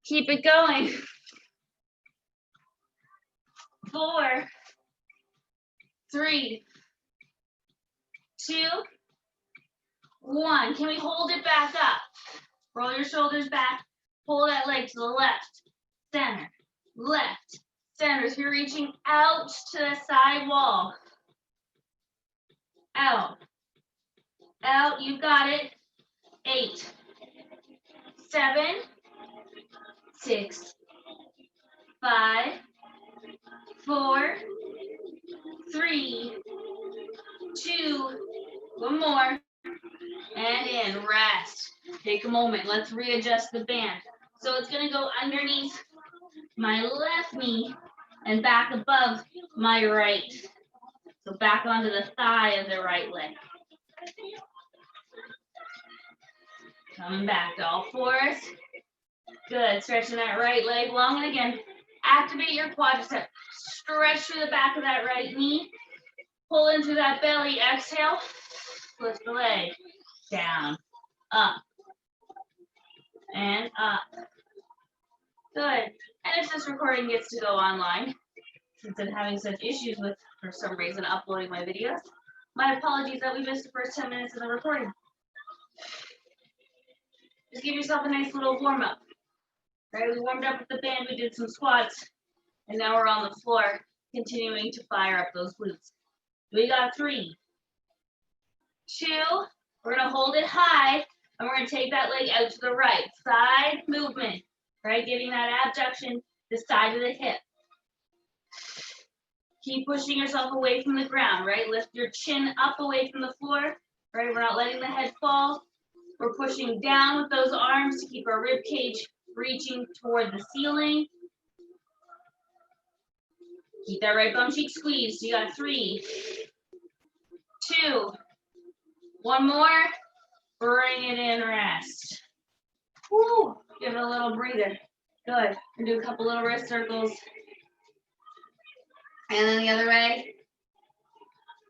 Keep it going. 4, 3, 2, 1. Can we hold it back up? Roll your shoulders back. Pull that leg to the left, center, left, center. So you're reaching out to the side wall. Out. Out. You got it. 8, 7, 6, 5, 4, 3, 2, one more, and in, rest. Take a moment, let's readjust the band. So it's gonna go underneath my left knee and back above my right. So back onto the thigh of the right leg. Coming back to all fours. Good, stretching that right leg long, and again, activate your quadricep. Stretch through the back of that right knee. Pull into that belly, exhale. Lift the leg, down, up, and up. Good. And if this recording gets to go online, since I'm having such issues with, for some reason, uploading my videos, my apologies that we missed the first 10 minutes of the recording. Just give yourself a nice little warm-up. Right, we warmed up with the band, we did some squats, and now we're on the floor, continuing to fire up those glutes. We got 3, 2, we're gonna hold it high, and we're gonna take that leg out to the right. Side movement, right? Getting that abduction, the side of the hip. Keep pushing yourself away from the ground, right? Lift your chin up away from the floor, right? We're not letting the head fall. We're pushing down with those arms to keep our rib cage reaching toward the ceiling. Keep that right bum cheek squeezed. You got 3, 2, one more. Bring it in, rest. Woo! Give it a little breather. Good. And do a couple little wrist circles. And then the other way.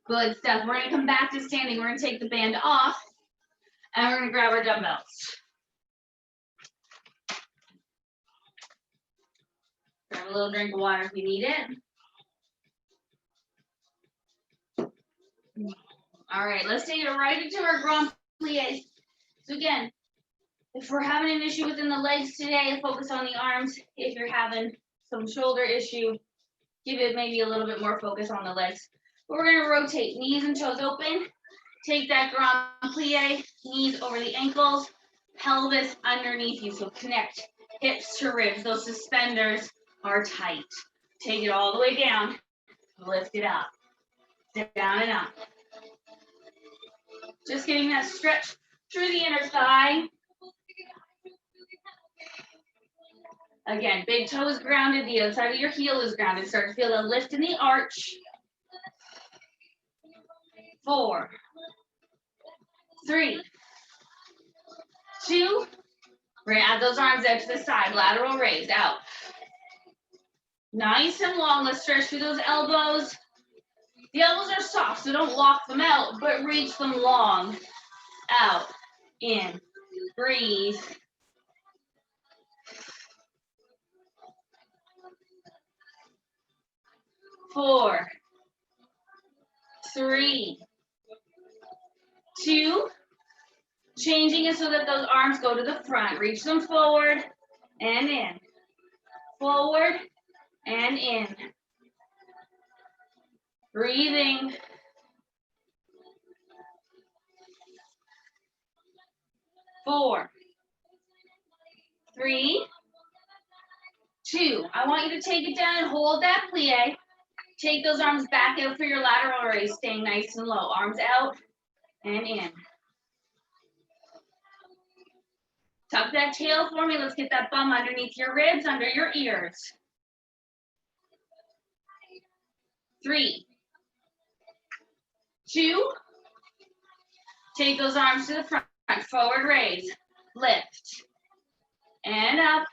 Good stuff. We're gonna come back to standing. We're gonna take the band off, and we're gonna grab our dumbbells. Grab a little drink of water if you need it. All right, let's take it right into our grand plies. So again, if we're having an issue within the legs today, focus on the arms. If you're having some shoulder issue, give it maybe a little bit more focus on the legs. But we're gonna rotate, knees and toes open. Take that grand plie, knees over the ankles, pelvis underneath you. So connect hips to ribs. Those suspenders are tight. Take it all the way down. Lift it up. Down and up. Just getting that stretch through the inner thigh. Again, big toe is grounded. The outside of your heel is grounded. Start to feel the lift in the arch. 4, 3, 2. We're gonna add those arms out to the side. Lateral raise, out. Nice and long. Let's stretch through those elbows. The elbows are soft, so don't lock them out, but reach them long. Out, in, breathe. 4, 3, 2. Changing it so that those arms go to the front. Reach them forward and in. Forward and in. Breathing. 4, 3, 2. I want you to take it down and hold that plie. Take those arms back out for your lateral raise, staying nice and low. Arms out and in. Tuck that tail for me. Let's get that bum underneath your ribs, under your ears. 3, 2. Take those arms to the front. Forward raise. Lift. And up.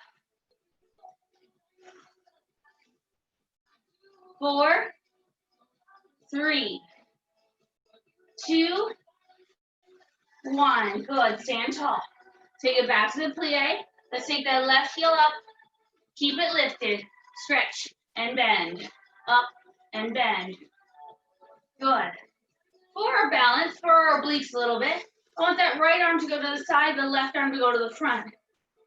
4, 3, 2, 1. Good. Stand tall. Take it back to the plie. Let's take that left heel up. Keep it lifted. Stretch and bend. Up and bend. Good. For our balance, for our obliques a little bit, I want that right arm to go to the side, the left arm to go to the front.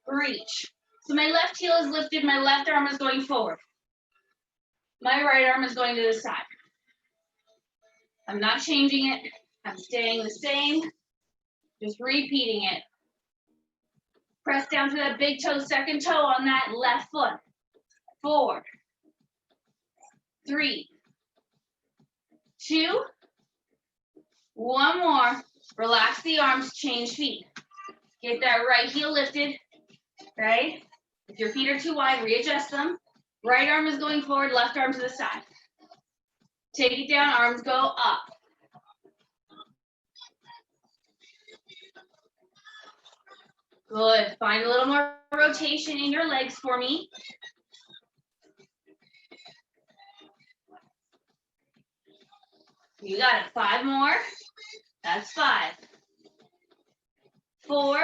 Reach. So my left heel is lifted, my left arm is going forward. My right arm is going to the side. I'm not changing it. I'm staying the same. Just repeating it. Press down to that big toe, second toe on that left foot. 4, 3, 2, 1 more. Relax the arms, change feet. Get that right heel lifted, right? If your feet are too wide, readjust them. Right arm is going forward, left arm to the side. Take it down, arms go up. Good. Find a little more rotation in your legs for me. You got it. 5 more. That's 5. 4,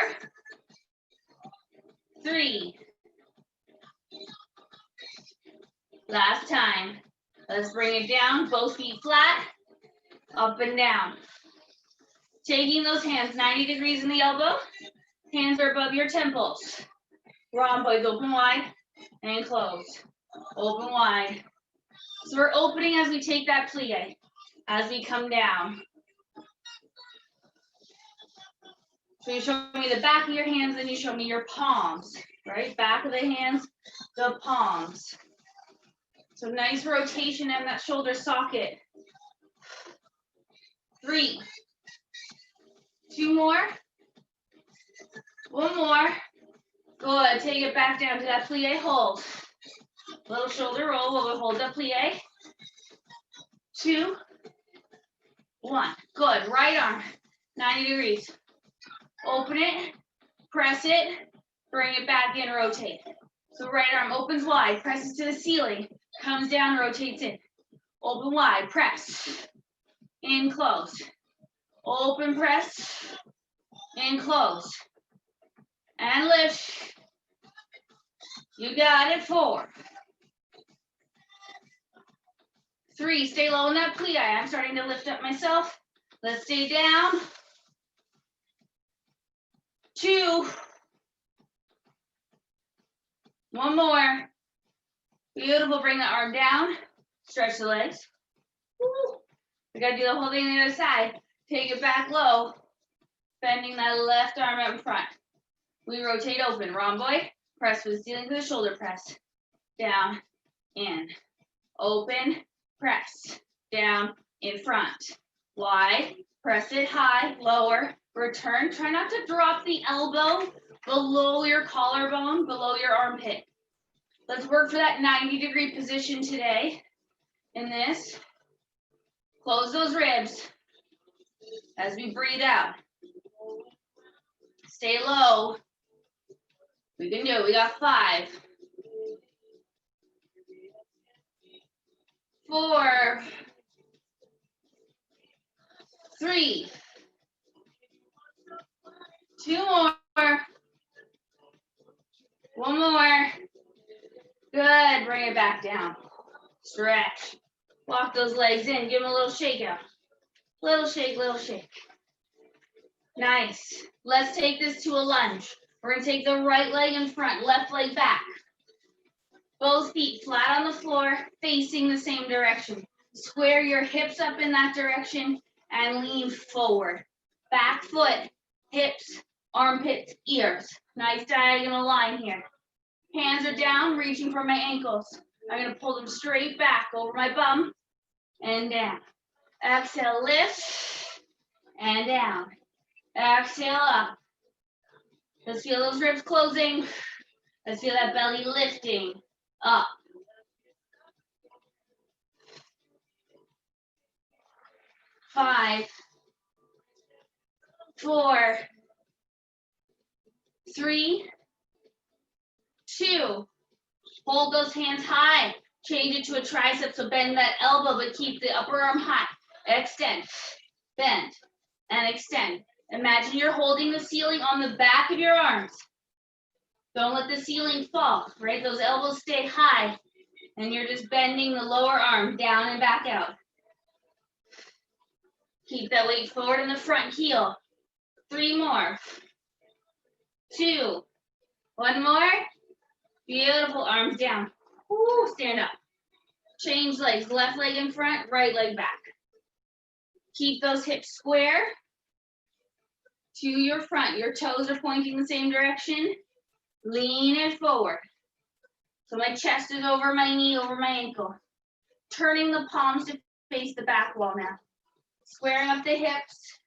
3. Last time. Let's bring it down. Both feet flat. Up and down. Taking those hands 90 degrees in the elbow. Hands are above your temples. Rhomboids open wide and close. Open wide. So we're opening as we take that plie. As we come down. So you show me the back of your hands, then you show me your palms, right? Back of the hands, the palms. So nice rotation in that shoulder socket. 3, 2 more. 1 more. Good. Take it back down to that plie hold. Little shoulder roll while we hold that plie. 2, 1. Good. Right arm, 90 degrees. Open it, press it, bring it back in, rotate. So right arm opens wide, presses to the ceiling, comes down, rotates in. Open wide, press, in, close. Open, press, in, close. And lift. You got it. 4, 3, stay low in that plie. I'm starting to lift up myself. Let's stay down. 2, 1 more. Beautiful. Bring the arm down. Stretch the legs. Woo. We got to do the whole thing on the other side. Take it back low. Bending that left arm out in front. We rotate open. Rhomboid. Press with the ceiling to the shoulder press. Down, in. Open. Press. Down, in front. Wide. Press it high. Lower. Return. Try not to drop the elbow below your collarbone, below your armpit. Let's work for that 90-degree position today. In this, close those ribs as we breathe out. Stay low. We can do it. We got 5, 4, 3, 2 more. 1 more. Good. Bring it back down. Stretch. Walk those legs in. Give them a little shake out. Little shake, little shake. Nice. Let's take this to a lunge. We're going to take the right leg in front, left leg back. Both feet flat on the floor, facing the same direction. Square your hips up in that direction and lean forward. Back foot, hips, armpits, ears. Nice diagonal line here. Hands are down, reaching for my ankles. I'm going to pull them straight back over my bum and down. Exhale, lift and down. Exhale up. Let's feel those ribs closing. Let's feel that belly lifting up. Five, 4, 3, 2. Hold those hands high. Change it to a tricep, so bend that elbow, but keep the upper arm high. Extend, bend, and extend. Imagine you're holding the ceiling on the back of your arms. Don't let the ceiling fall, right? Those elbows stay high, and you're just bending the lower arm down and back out. Keep that weight forward in the front heel. 3 more. 2. 1 more. Beautiful, arms down. Woo, stand up. Change legs, left leg in front, right leg back. Keep those hips square to your front. Your toes are pointing the same direction. Lean it forward. So my chest is over my knee, over my ankle. Turning the palms to face the back wall now. Squaring up the hips.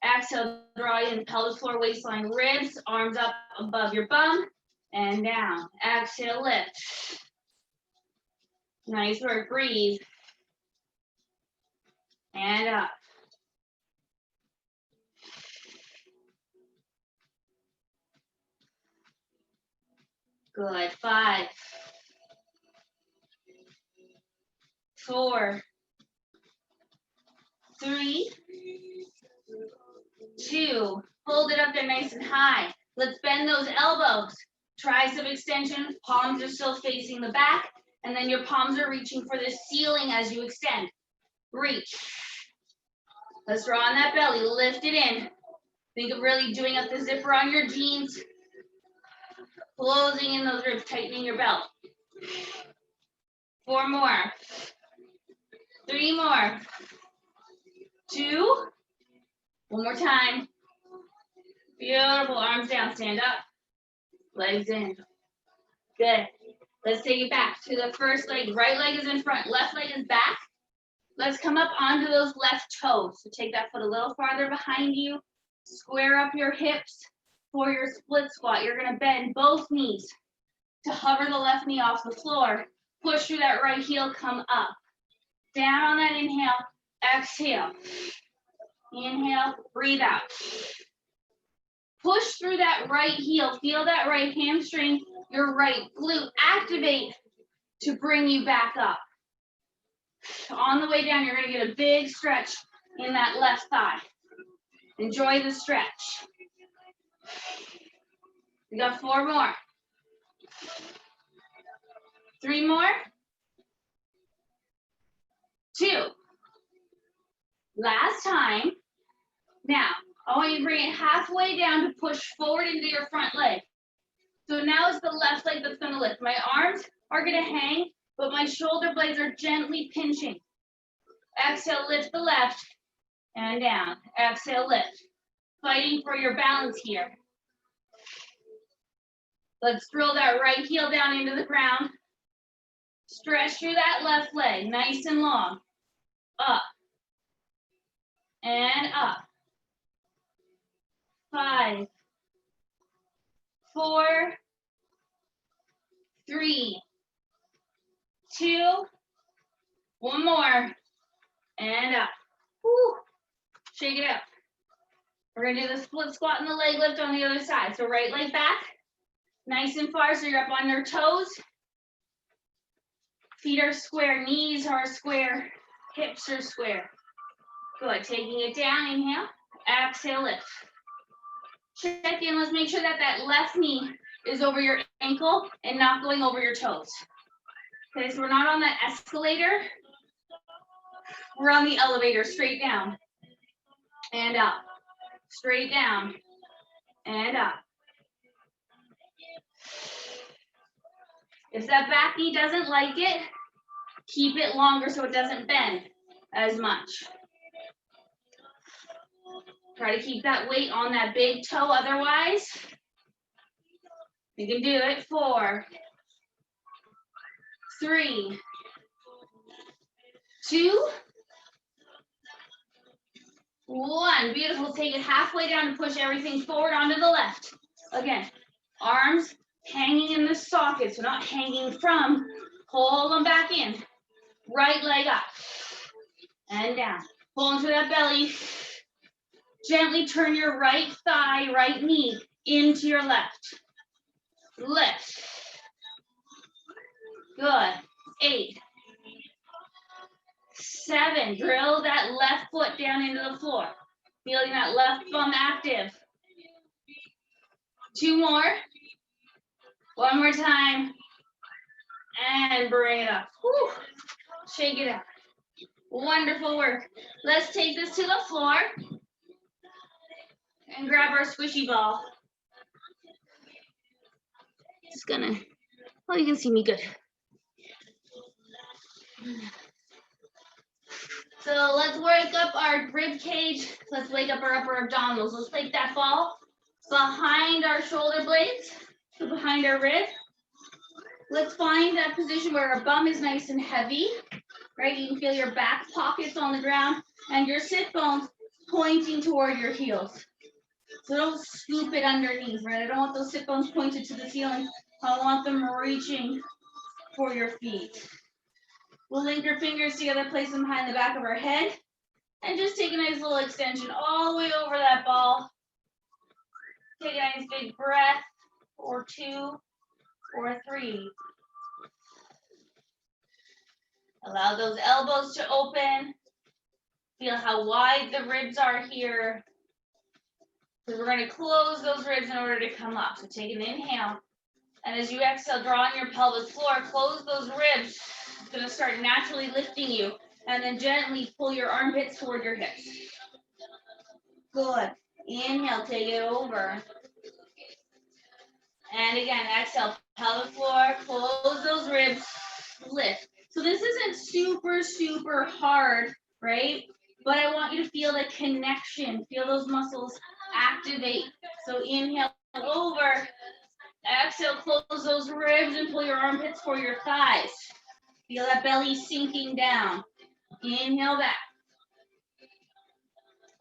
Exhale, draw in pelvis floor, waistline, ribs, arms up above your bum, and down. Exhale, lift. Nice work, breathe. And up. Good, 5. 4. 3. 2. Hold it up there nice and high. Let's bend those elbows. Tricep extension, palms are still facing the back, and then your palms are reaching for the ceiling as you extend. Reach. Let's draw on that belly, lift it in. Think of really doing up the zipper on your jeans. Closing in those ribs, tightening your belt. 4 more. 3 more. 2. 1 more time. Beautiful, arms down, stand up. Legs in. Good. Let's take it back to the first leg. Right leg is in front, left leg is back. Let's come up onto those left toes. So take that foot a little farther behind you. Square up your hips for your split squat. You're gonna bend both knees to hover the left knee off the floor. Push through that right heel, come up. Down on that inhale, exhale. Inhale, breathe out. Push through that right heel, feel that right hamstring, your right glute activate to bring you back up. On the way down, you're gonna get a big stretch in that left thigh. Enjoy the stretch. We got 4 more. 3 more. 2. Last time. Now, I want you to bring it halfway down to push forward into your front leg. So now it's the left leg that's gonna lift. My arms are gonna hang, but my shoulder blades are gently pinching. Exhale, lift the left and down. Exhale, lift. Fighting for your balance here. Let's drill that right heel down into the ground. Stretch through that left leg, nice and long. Up. And up. 5. 4. 3. 2. 1 more. And up. Woo. Shake it out. We're gonna do the split squat and the leg lift on the other side. So right leg back, nice and far, so you're up on your toes. Feet are square, knees are square, hips are square. Good, taking it down, inhale, exhale, lift. Check in, let's make sure that that left knee is over your ankle and not going over your toes. Okay, so we're not on that escalator. We're on the elevator, straight down and up. Straight down and up. If that back knee doesn't like it, keep it longer so it doesn't bend as much. Try to keep that weight on that big toe, otherwise you can do it. 4, 3, 2, 1. Beautiful. Take it halfway down and push everything forward onto the left. Again, arms hanging in the socket, so not hanging from. Pull them back in. Right leg up and down. Pull into that belly. Gently turn your right thigh, right knee into your left. Lift. Good. 8. 7. Drill that left foot down into the floor. Feeling that left bum active. 2 more. One more time. And bring it up. Whew. Shake it out. Wonderful work. Let's take this to the floor and grab our squishy ball. Just gonna, oh, you can see me good. So let's wake up our rib cage. Let's wake up our upper abdominals. Let's take that ball behind our shoulder blades, so behind our rib. Let's find that position where our bum is nice and heavy, right? You can feel your back pockets on the ground and your sit bones pointing toward your heels. So don't scoop it underneath, right? I don't want those sit bones pointed to the ceiling. I want them reaching for your feet. We'll link our fingers together, place them behind the back of our head, and just take a nice little extension all the way over that ball. Take a nice big breath, or 2, or 3. Allow those elbows to open. Feel how wide the ribs are here. Because we're going to close those ribs in order to come up. So take an inhale. And as you exhale, draw on your pelvic floor, close those ribs. It's going to start naturally lifting you. And then gently pull your armpits toward your hips. Good. Inhale, take it over. And again, exhale, pelvic floor, close those ribs, lift. So this isn't super, super hard, right? But I want you to feel the connection, feel those muscles activate. So inhale over, exhale, close those ribs and pull your armpits for your thighs. Feel that belly sinking down. Inhale back.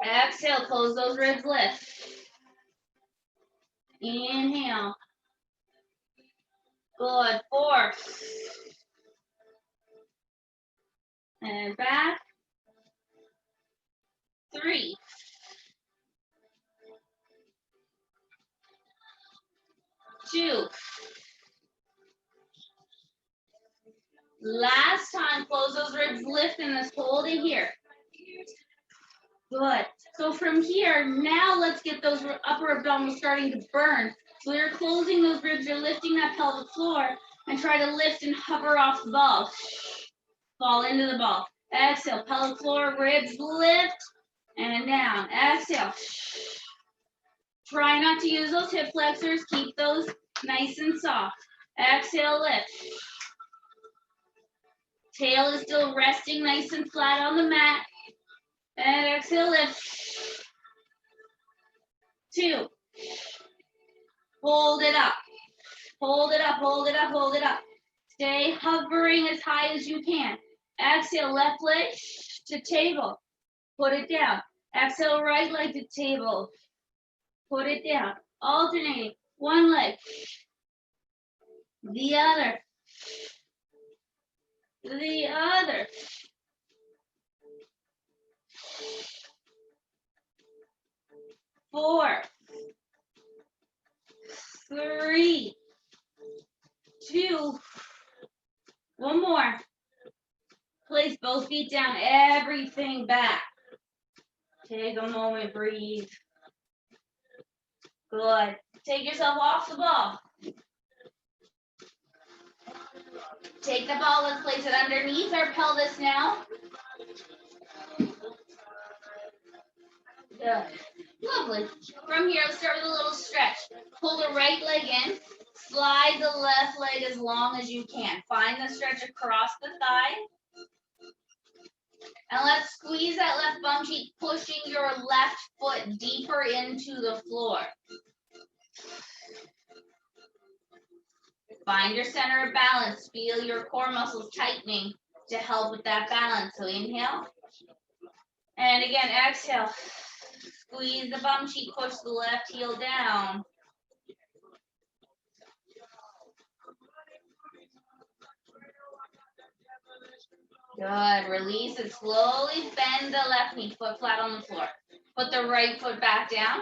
Exhale, close those ribs, lift. Inhale. Good, 4. And back. 3. 2. Last time, close those ribs, lift, and let's hold it here. Good. So from here, now let's get those upper abdominals starting to burn. So you're closing those ribs, you're lifting that pelvic floor, and try to lift and hover off the ball. Fall into the ball. Exhale, pelvic floor, ribs lift, and down. Exhale. Try not to use those hip flexors. Keep those nice and soft. Exhale, lift. Tail is still resting nice and flat on the mat. And exhale, lift. 2. Hold it up. Hold it up, hold it up, hold it up. Stay hovering as high as you can. Exhale, left leg to table. Put it down. Exhale, right leg to table. Put it down. Alternating. One leg. The other. The other. 4. 3. 2. One more. Place both feet down, everything back. Take a moment, breathe. Good. Take yourself off the ball. Take the ball, let's place it underneath our pelvis now. Good. Lovely. From here, let's start with a little stretch. Pull the right leg in. Slide the left leg as long as you can. Find the stretch across the thigh. And let's squeeze that left bum cheek, pushing your left foot deeper into the floor. Find your center of balance. Feel your core muscles tightening to help with that balance. So inhale. And again, exhale. Squeeze the bum cheek, push the left heel down. Good. Release it. Slowly bend the left knee, foot flat on the floor. Put the right foot back down.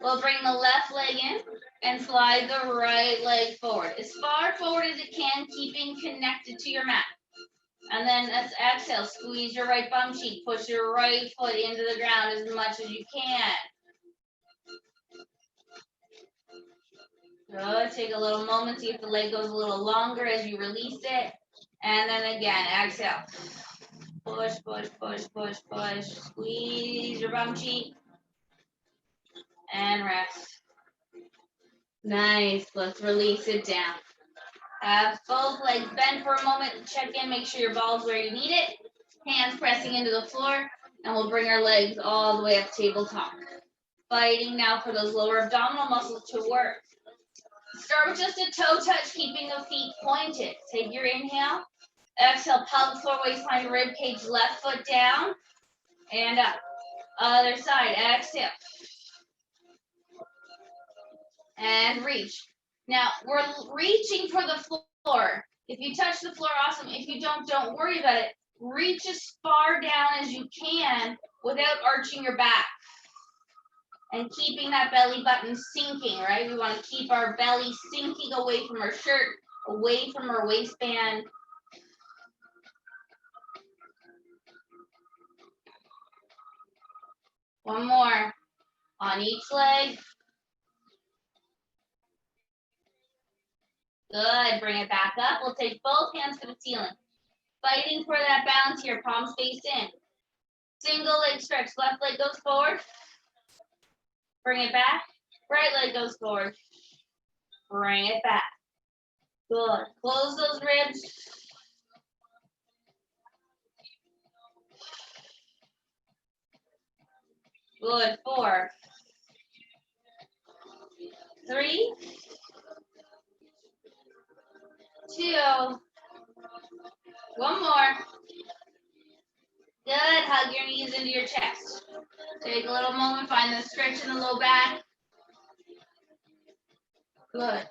We'll bring the left leg in and slide the right leg forward. As far forward as it can, keeping connected to your mat. And then let's exhale. Squeeze your right bum cheek. Push your right foot into the ground as much as you can. Good. Take a little moment, see if the leg goes a little longer as you release it. And then again, exhale. Push, push, push, push, push. Squeeze your bum cheek. And rest. Nice. Let's release it down. Have both legs bent for a moment. Check in. Make sure your ball's where you need it. Hands pressing into the floor. And we'll bring our legs all the way up tabletop. Fighting now for those lower abdominal muscles to work. Start with just a toe touch, keeping the feet pointed. Take your inhale. Exhale, pelvic floor, waistline, rib cage, left foot down. And up. Other side. Exhale. And reach. Now, we're reaching for the floor. If you touch the floor, awesome. If you don't worry about it. Reach as far down as you can without arching your back. And keeping that belly button sinking, right? We want to keep our belly sinking away from our shirt, away from our waistband. One more on each leg. Good. Bring it back up. We'll take both hands to the ceiling. Fighting for that balance here. Palms face in. Single leg stretch. Left leg goes forward. Bring it back. Right leg goes forward. Bring it back. Good. Close those ribs. Good. 4, 3, 2, one more. Good. Hug your knees into your chest. Take a little moment. Find the stretch in the low back. Good.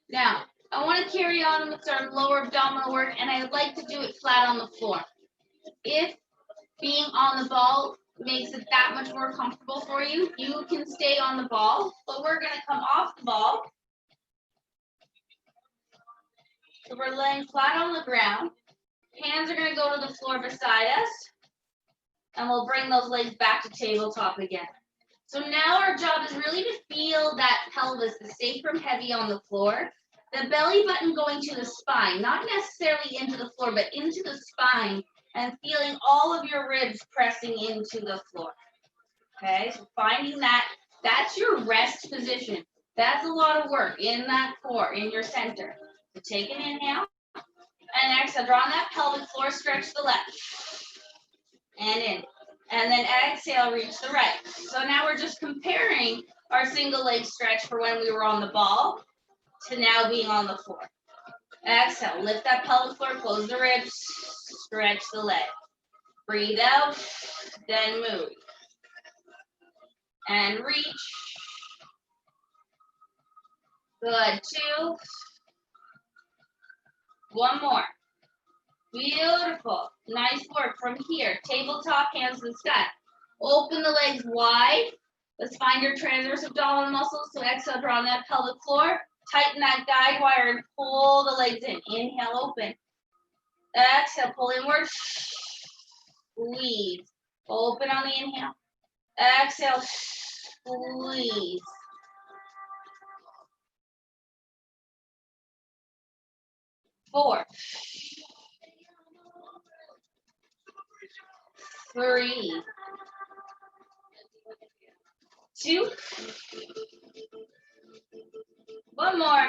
Now, I want to carry on with our lower abdominal work, and I like to do it flat on the floor. If being on the ball makes it that much more comfortable for you, you can stay on the ball, but we're going to come off the ball. So we're laying flat on the ground. Hands are going to go to the floor beside us, and we'll bring those legs back to tabletop again. So now our job is really to feel that pelvis to stay from heavy on the floor. The belly button going to the spine, not necessarily into the floor, but into the spine, and feeling all of your ribs pressing into the floor. Okay, so finding that's your rest position. That's a lot of work in that core, in your center. So take an inhale, and exhale, draw on that pelvic floor, stretch the left, and in. And then exhale, reach the right. So now we're just comparing our single leg stretch for when we were on the ball to now being on the floor. Exhale, lift that pelvic floor, close the ribs, stretch the leg. Breathe out, then move. And reach. Good, 2. One more. Beautiful. Nice work from here. Tabletop, hands to the sky. Open the legs wide. Let's find your transverse abdominal muscles. So exhale, draw on that pelvic floor. Tighten that guide wire and pull the legs in. Inhale, open. Exhale, pull inward. Squeeze. Open on the inhale. Exhale, squeeze. 4, 3, 2, one more.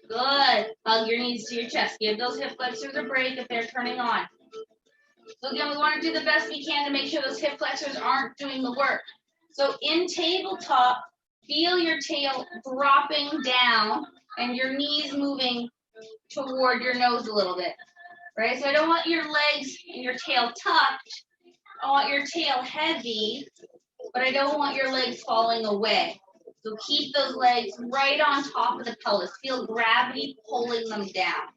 Good. Hug your knees to your chest. Give those hip flexors a break if they're turning on. So again, we want to do the best we can to make sure those hip flexors aren't doing the work. So in tabletop, feel your tail dropping down and your knees moving toward your nose a little bit, right? So I don't want your legs and your tail tucked. I want your tail heavy, but I don't want your legs falling away. So keep those legs right on top of the pelvis. Feel gravity pulling them down,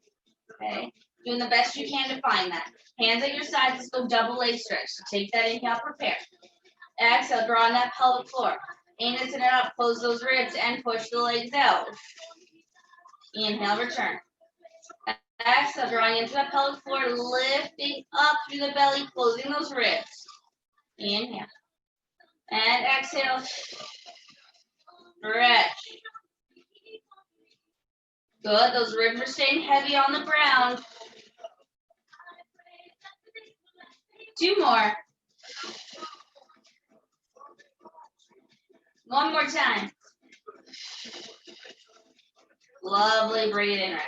okay? Doing the best you can to find that. Hands at your sides, let's go double leg stretch. So take that inhale, prepare. Exhale, draw on that pelvic floor. Anus it up, close those ribs, and push the legs out. Inhale, return. Exhale, drawing into that pelvic floor, lifting up through the belly, closing those ribs. Inhale. And exhale. Stretch. Good, those ribs are staying heavy on the ground. 2 more. One more time. Lovely, bring it in right.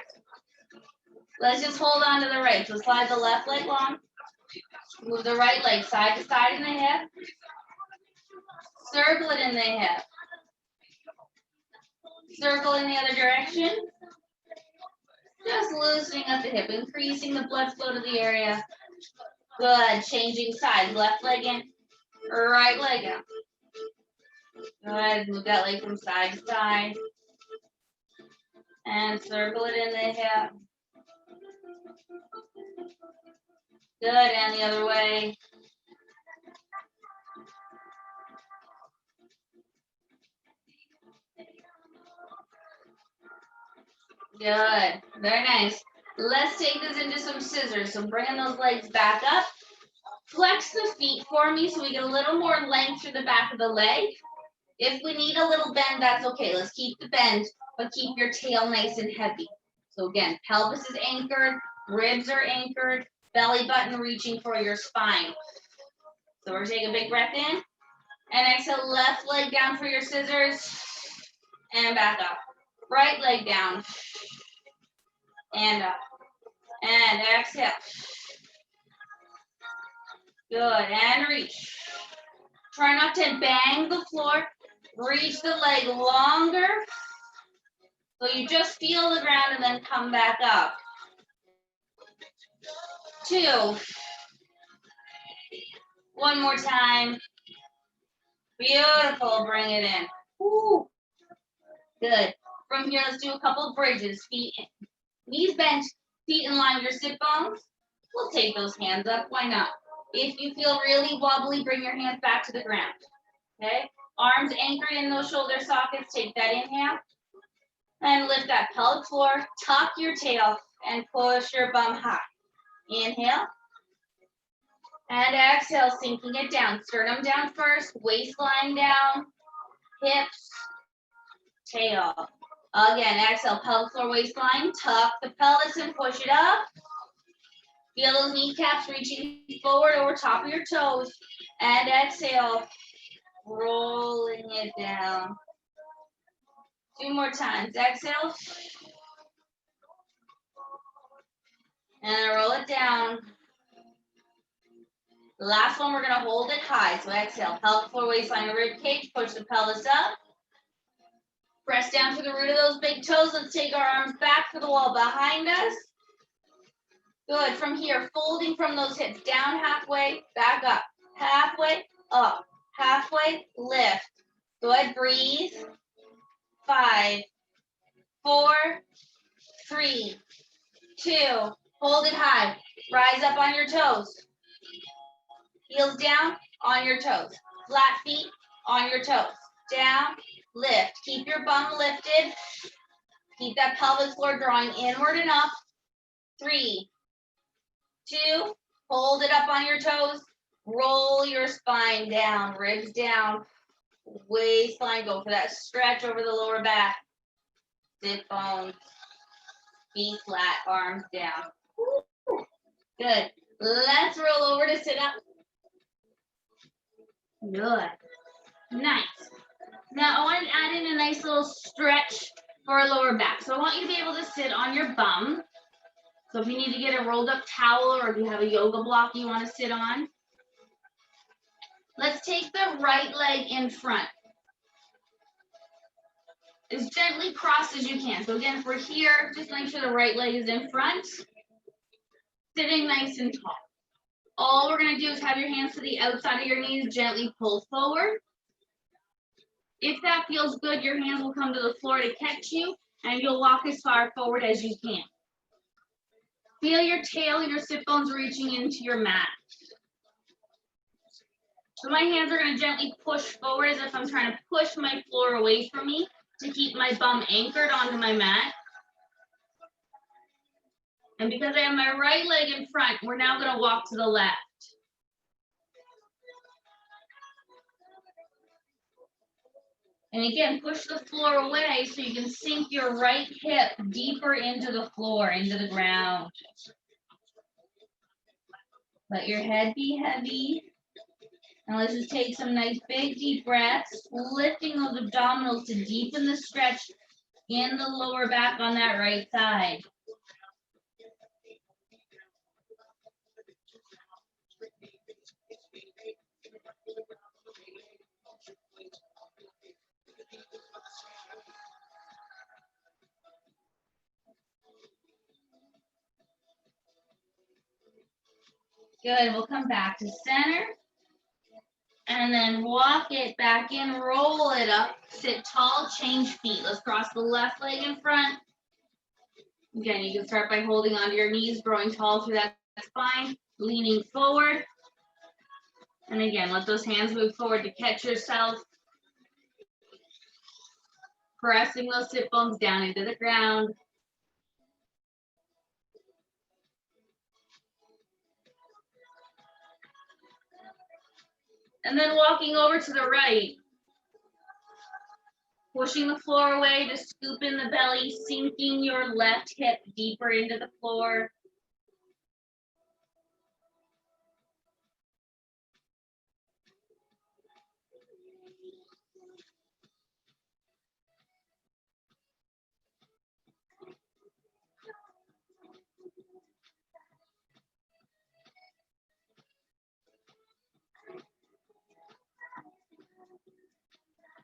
Let's just hold on to the right. So slide the left leg long. Move the right leg side to side in the hip. Circle it in the hip. Circle in the other direction. Just loosening up the hip, increasing the blood flow to the area. Good, changing sides. Left leg in, right leg out. Good, move that leg from side to side. And circle it in the hip. Good, and the other way. Good, very nice. Let's take this into some scissors. So bringing those legs back up. Flex the feet for me so we get a little more length through the back of the leg. If we need a little bend, that's okay. Let's keep the bend, but keep your tail nice and heavy. So again, pelvis is anchored, ribs are anchored, belly button reaching for your spine. So we're taking a big breath in, and exhale, left leg down for your scissors, and back up. Right leg down, and up, and exhale. Good, and reach. Try not to bang the floor. Reach the leg longer. So you just feel the ground and then come back up. 2. One more time. Beautiful, bring it in. Woo. Good. From here, let's do a couple of bridges. Feet in. Knees bent, feet in line with your sit bones. We'll take those hands up, why not? If you feel really wobbly, bring your hands back to the ground. Okay? Arms anchored in those shoulder sockets. Take that inhale. And lift that pelvic floor. Tuck your tail and push your bum high. Inhale. And exhale, sinking it down. Sternum down first, waistline down, hips, tail. Again, exhale, pelvic floor, waistline. Tuck the pelvis and push it up. Feel those kneecaps reaching forward over top of your toes. And exhale, rolling it down. 2 more times. Exhale. And roll it down. Last one, we're going to hold it high. So exhale, pelvic floor, waistline, rib cage. Push the pelvis up. Press down to the root of those big toes. Let's take our arms back to the wall behind us. Good. From here, folding from those hips. Down halfway, back up. Halfway, up. Halfway, lift. Good. Breathe. 5, 4, 3, 2. Hold it high. Rise up on your toes. Heels down on your toes. Flat feet on your toes. Down, lift. Keep your bum lifted. Keep that pelvic floor drawing inward and up. 3, 2. Hold it up on your toes. Roll your spine down. Ribs down. Waistline. Go for that stretch over the lower back. Sit bones. Feet flat. Arms down. Good. Let's roll over to sit up. Good. Nice. Now I want to add in a nice little stretch for our lower back. So I want you to be able to sit on your bum. So if you need to get a rolled up towel or if you have a yoga block you want to sit on. Let's take the right leg in front. As gently crossed as you can. So again, if we're here, just make sure the right leg is in front. Sitting nice and tall. All we're going to do is have your hands to the outside of your knees, gently pull forward. If that feels good, your hands will come to the floor to catch you, and you'll walk as far forward as you can. Feel your tail and your sit bones reaching into your mat. So my hands are going to gently push forward as if I'm trying to push my floor away from me to keep my bum anchored onto my mat. And because I have my right leg in front, we're now going to walk to the left. And again, push the floor away so you can sink your right hip deeper into the floor, into the ground. Let your head be heavy. Now let's just take some nice big deep breaths, lifting those abdominals to deepen the stretch in the lower back on that right side. Good, we'll come back to center. And then walk it back in, roll it up, sit tall, change feet. Let's cross the left leg in front. Again, you can start by holding onto your knees, growing tall through that spine, leaning forward. And again, let those hands move forward to catch yourself. Pressing those sit bones down into the ground. And then walking over to the right. Pushing the floor away to scoop in the belly, sinking your left hip deeper into the floor.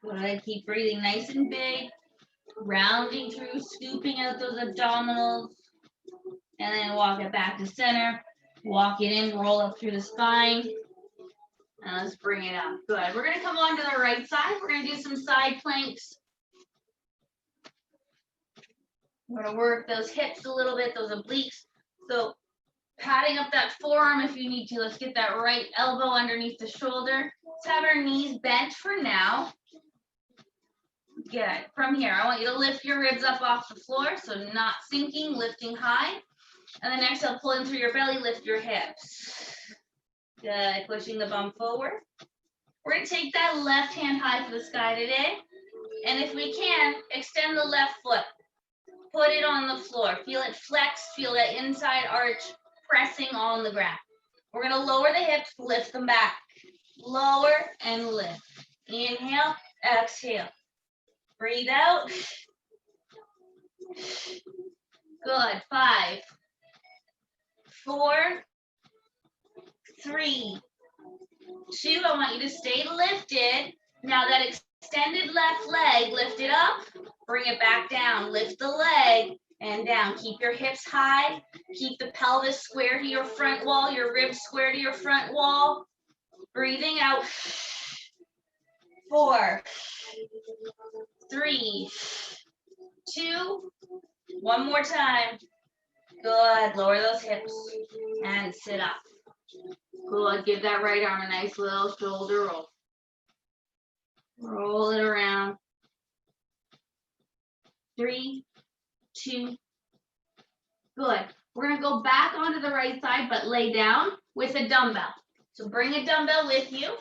Good, keep breathing nice and big, rounding through, scooping out those abdominals, and then walk it back to center. Walk it in, roll up through the spine, and let's bring it up. Good, we're gonna come on to the right side. We're gonna do some side planks. We're gonna work those hips a little bit, those obliques. So patting up that forearm if you need to. Let's get that right elbow underneath the shoulder. Let's have our knees bent for now. Good. From here, I want you to lift your ribs up off the floor, so not sinking, lifting high. And then exhale, pull in through your belly, lift your hips. Good. Pushing the bum forward. We're going to take that left hand high to the sky today. And if we can, extend the left foot. Put it on the floor. Feel it flex, feel that inside arch pressing on the ground. We're going to lower the hips, lift them back. Lower and lift. Inhale, exhale. Breathe out. Good. 5, 4, 3, 2. I want you to stay lifted. Now that extended left leg, lift it up. Bring it back down. Lift the leg and down. Keep your hips high. Keep the pelvis square to your front wall, your ribs square to your front wall. Breathing out. 4, 3, 2. One more time. Good. Lower those hips and sit up. Good. Give that right arm a nice little shoulder roll. Roll it around. 3, 2. Good. We're going to go back onto the right side, but lay down with a dumbbell. So bring a dumbbell with you.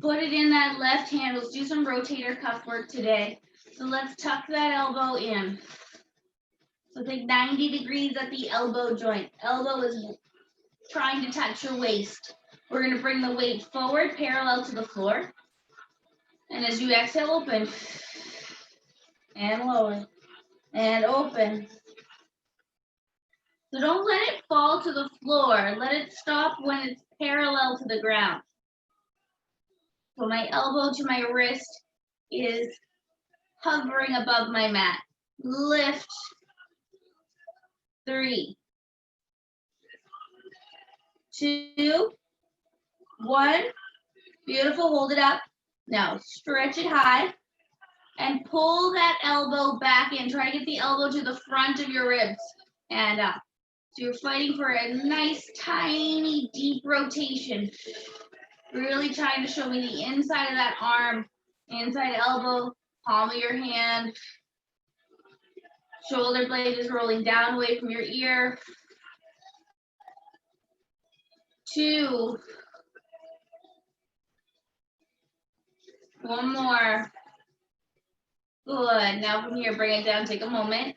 Put it in that left hand. Let's do some rotator cuff work today. So let's tuck that elbow in. So take 90 degrees at the elbow joint. Elbow is trying to touch your waist. We're going to bring the weight forward, parallel to the floor. And as you exhale, open. And lower. And open. So don't let it fall to the floor. Let it stop when it's parallel to the ground. So my elbow to my wrist is hovering above my mat. Lift. 3, 2, 1. Beautiful. Hold it up. Now stretch it high and pull that elbow back in. Try to get the elbow to the front of your ribs and up. So you're fighting for a nice, tiny, deep rotation. Really trying to show me the inside of that arm, inside elbow, palm of your hand. Shoulder blade is rolling down away from your ear. 2, One more. Good. Now from here, bring it down. Take a moment.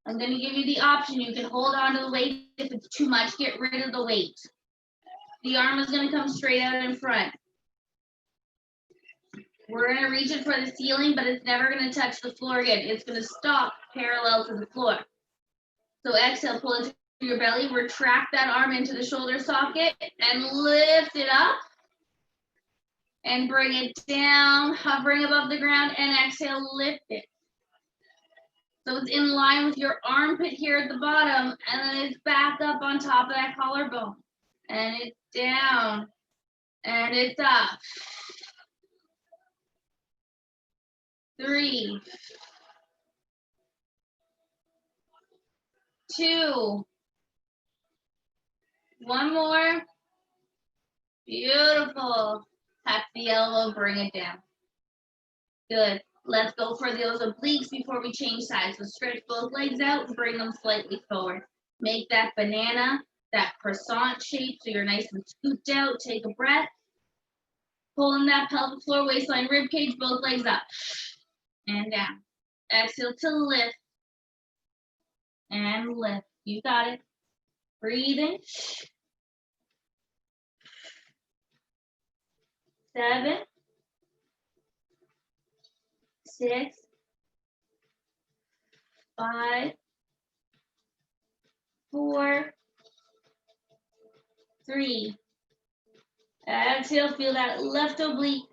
I'm going to give you the option. You can hold on to the weight. If it's too much, get rid of the weight. The arm is going to come straight out in front. We're going to reach it for the ceiling, but it's never going to touch the floor again. It's going to stop parallel to the floor. So exhale, pull into your belly, retract that arm into the shoulder socket, and lift it up. And bring it down, hovering above the ground, and exhale, lift it. So it's in line with your armpit here at the bottom, and then it's back up on top of that collarbone. And it's down, and it's up. 3, 2, one more. Beautiful. Tap the elbow, bring it down. Good. Let's go for those obliques before we change sides. So stretch both legs out and bring them slightly forward. Make that banana, that croissant shape so you're nice and scooped out. Take a breath. Pulling that pelvic floor, waistline, rib cage, both legs up and down. Exhale to lift and lift. You got it. Breathing. 7, 6, 5, 4, 3. Exhale, feel that left oblique.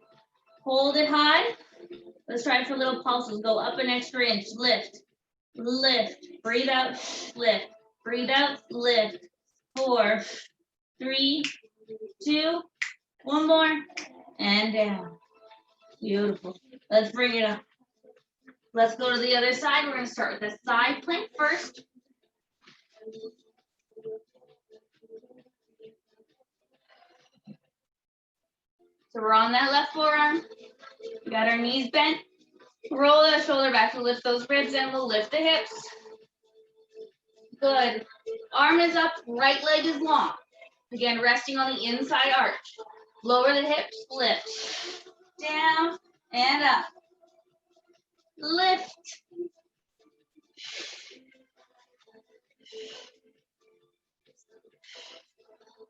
Hold it high. Let's try it for little pulses. Go up an extra inch. Lift, lift. Breathe out, lift. Breathe out, lift. 4, 3, 2, one more, and down. Beautiful. Let's bring it up. Let's go to the other side. We're going to start with the side plank first. So we're on that left forearm. We got our knees bent. Roll that shoulder back to lift those ribs, and we'll lift the hips. Good. Arm is up, right leg is long. Again, resting on the inside arch. Lower the hips, lift. Down and up. Lift.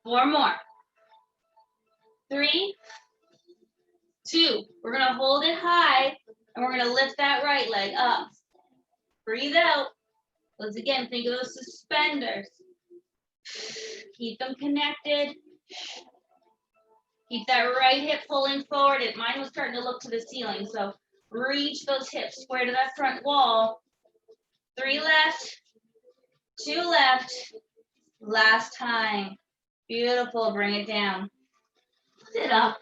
Four more. 3, 2. We're going to hold it high, and we're going to lift that right leg up. Breathe out. Let's again think of those suspenders. Keep them connected. Keep that right hip pulling forward. Mine was starting to look to the ceiling, so reach those hips square to that front wall. 3 left, 2 left. Last time. Beautiful. Bring it down. Sit up.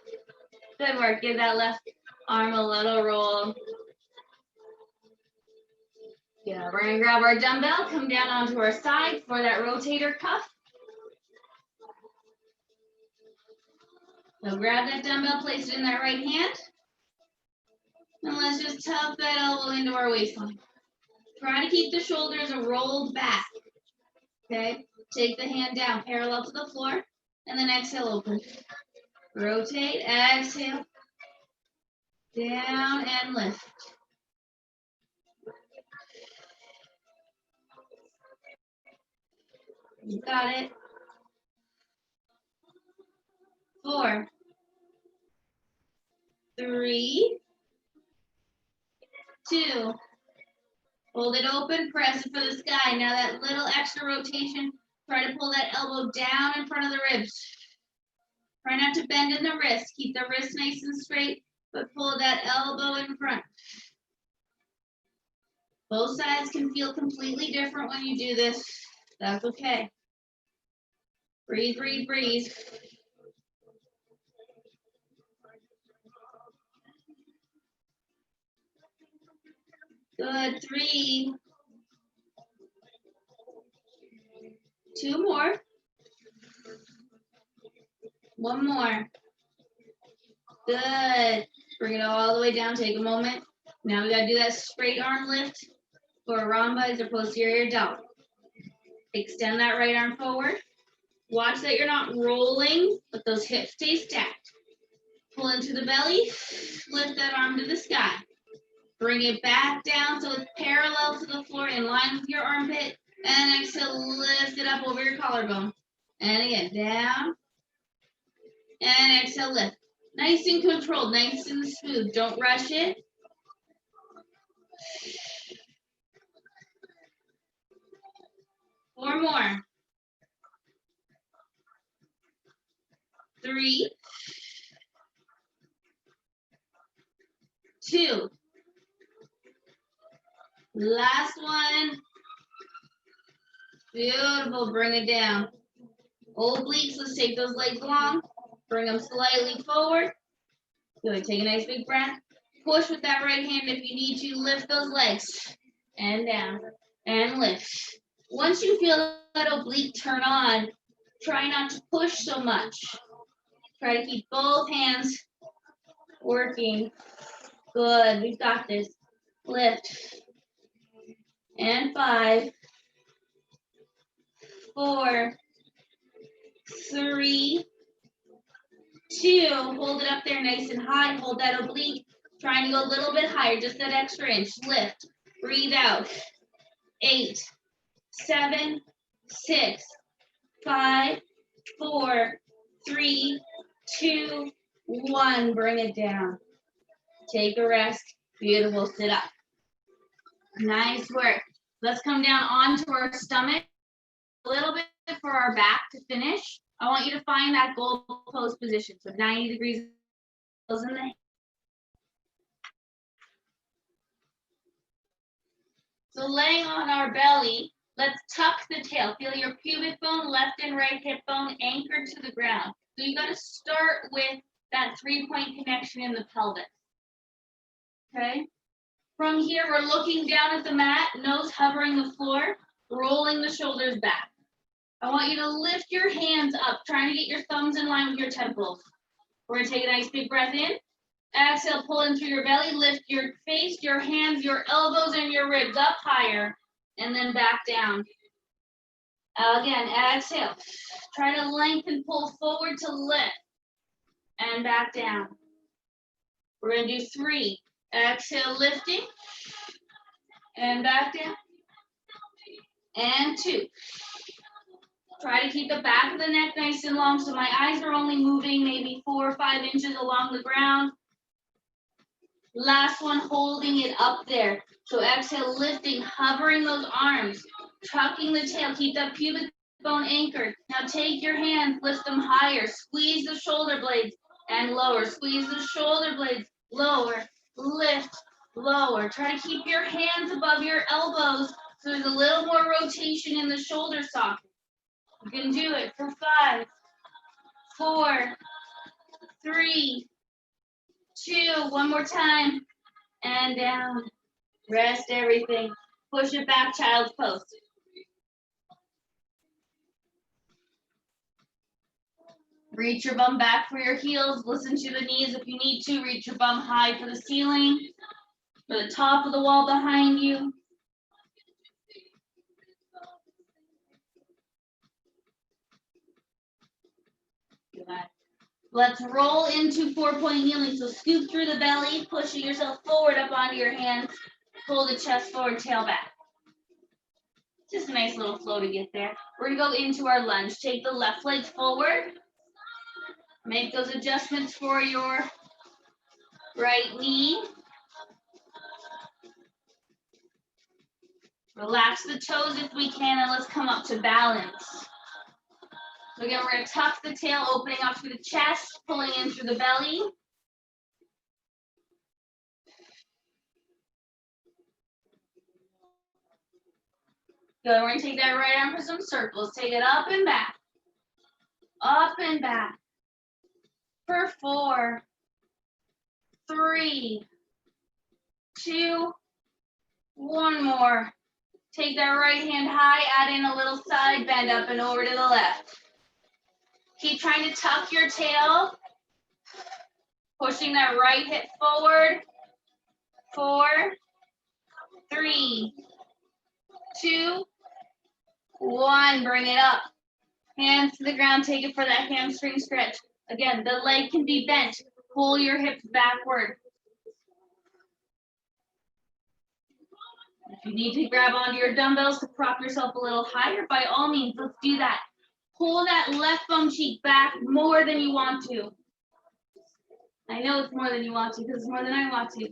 Good work. Give that left arm a little roll. Yeah, we're going to grab our dumbbell, come down onto our side for that rotator cuff. So grab that dumbbell, place it in that right hand. And let's just tuck that elbow into our waistline. Try to keep the shoulders rolled back. Okay? Take the hand down parallel to the floor. And then exhale, open. Rotate, exhale. Down and lift. You got it. 4, 3, 2. Hold it open, press it for the sky. Now that little extra rotation, try to pull that elbow down in front of the ribs. Try not to bend in the wrist. Keep the wrist nice and straight, but pull that elbow in front. Both sides can feel completely different when you do this. That's okay. Breathe, breathe, breathe. Good. 3. 2 more. 1 more. Good. Bring it all the way down. Take a moment. Now we got to do that straight arm lift for a rhomboids or posterior delt. Extend that right arm forward. Watch that you're not rolling, but those hips stay stacked. Pull into the belly, lift that arm to the sky. Bring it back down so it's parallel to the floor, in line with your armpit. And exhale, lift it up over your collarbone. And again, down. And exhale, lift. Nice and controlled, nice and smooth. Don't rush it. Four more. 3, 2. Last one. Beautiful. Bring it down. Obliques. Let's take those legs long. Bring them slightly forward. Good. Take a nice big breath. Push with that right hand if you need to. Lift those legs. And down. And lift. Once you feel that oblique turn on, try not to push so much. Try to keep both hands working. Good. We've got this. Lift. And 5, 4, 3, 2. Hold it up there nice and high. Hold that oblique. Trying to go a little bit higher, just that extra inch. Lift. Breathe out. 8, 7, 6, 5, 4, 3, 2, 1. Bring it down. Take a rest. Beautiful. Sit up. Nice work. Let's come down onto our stomach. A little bit for our back to finish. I want you to find that goal pose position. So 90 degrees in the So laying on our belly, let's tuck the tail. Feel your pubic bone, left and right hip bone anchored to the ground. So you got to start with that 3-point connection in the pelvis. Okay? From here, we're looking down at the mat, nose hovering the floor, rolling the shoulders back. I want you to lift your hands up, trying to get your thumbs in line with your temples. We're going to take a nice big breath in. Exhale, pull in through your belly, lift your face, your hands, your elbows, and your ribs up higher, and then back down. Again, exhale. Try to lengthen, pull forward to lift, and back down. We're going to do 3. Exhale, lifting, and back down, and 2. Try to keep the back of the neck nice and long, so my eyes are only moving maybe 4 or 5 inches along the ground. Last one, holding it up there. So exhale, lifting, hovering those arms, tucking the tail, keep that pubic bone anchored. Now take your hands, lift them higher, squeeze the shoulder blades and lower, squeeze the shoulder blades, lower, lift, lower. Try to keep your hands above your elbows so there's a little more rotation in the shoulder socket. You can do it for 5, 4, 3, 2, one more time, and down. Rest everything. Push it back, child's pose. Reach your bum back for your heels. Listen to the knees if you need to. Reach your bum high for the ceiling, for the top of the wall behind you. Good. Let's roll into 4-point kneeling. So scoop through the belly, pushing yourself forward up onto your hands. Pull the chest forward, tail back. Just a nice little flow to get there. We're going to go into our lunge. Take the left leg forward. Make those adjustments for your right knee. Relax the toes if we can, and let's come up to balance. So again, we're going to tuck the tail, opening up through the chest, pulling in through the belly. Good, we're going to take that right arm for some circles. Take it up and back. Up and back. For 4, 3, 2, one more. Take that right hand high, add in a little side bend up and over to the left. Keep trying to tuck your tail, pushing that right hip forward. 4, 3, 2, 1. Bring it up. Hands to the ground, take it for that hamstring stretch. Again, the leg can be bent. Pull your hips backward. If you need to grab onto your dumbbells to prop yourself a little higher, by all means, let's do that. Pull that left bum cheek back more than you want to. I know it's more than you want to because it's more than I want to.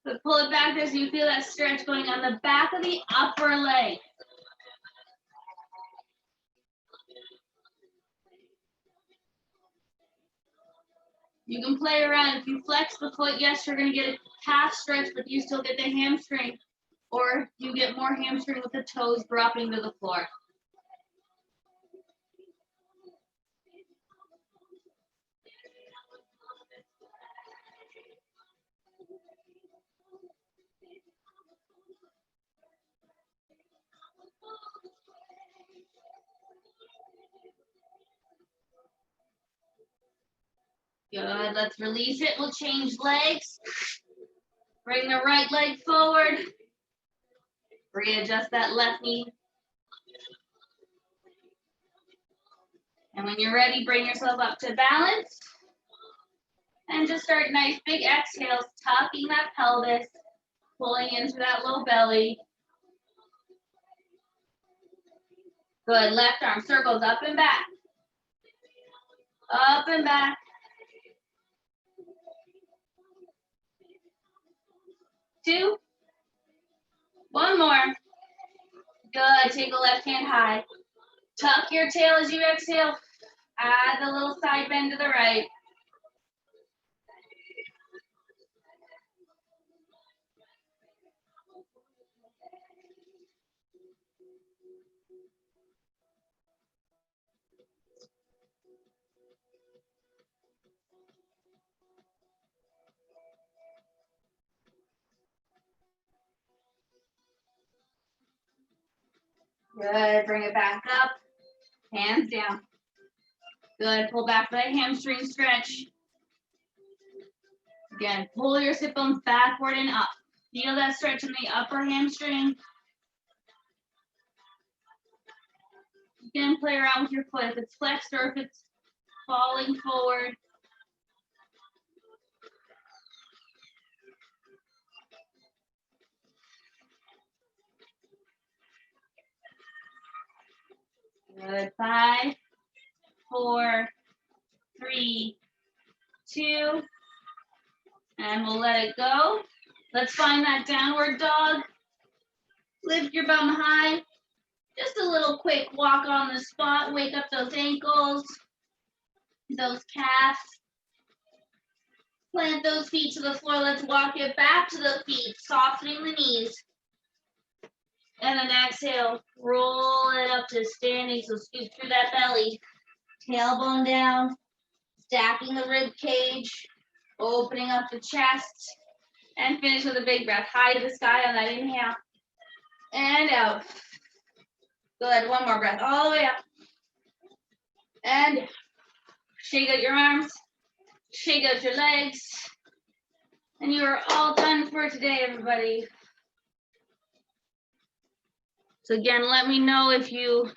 But pull it back there so you feel that stretch going on the back of the upper leg. You can play around. If you flex the foot, yes, you're going to get a calf stretch, but you still get the hamstring. Or you get more hamstring with the toes dropping to the floor. Good, let's release it. We'll change legs. Bring the right leg forward. Readjust that left knee. And when you're ready, bring yourself up to balance. And just start nice big exhales, tucking that pelvis, pulling into that low belly. Good, left arm circles up and back. Up and back. Two. One more. Good, take a left hand high. Tuck your tail as you exhale. Add the little side bend to the right. Good, bring it back up. Hands down. Good, pull back for that hamstring stretch. Again, pull your sit bones backward and up. Feel that stretch in the upper hamstring. You can play around with your foot if it's flexed or if it's falling forward. Good, 5, 4, 3, 2, and we'll let it go. Let's find that downward dog. Lift your bum high. Just a little quick walk on the spot. Wake up those ankles, those calves. Plant those feet to the floor. Let's walk it back to the feet, softening the knees. And then exhale, roll it up to standing. So scoop through that belly. Tailbone down, stacking the rib cage, opening up the chest, and finish with a big breath. High to the sky on that inhale. And out. Good, one more breath, all the way up. And shake out your arms, shake out your legs. And you are all done for today, everybody. So again, let me know if you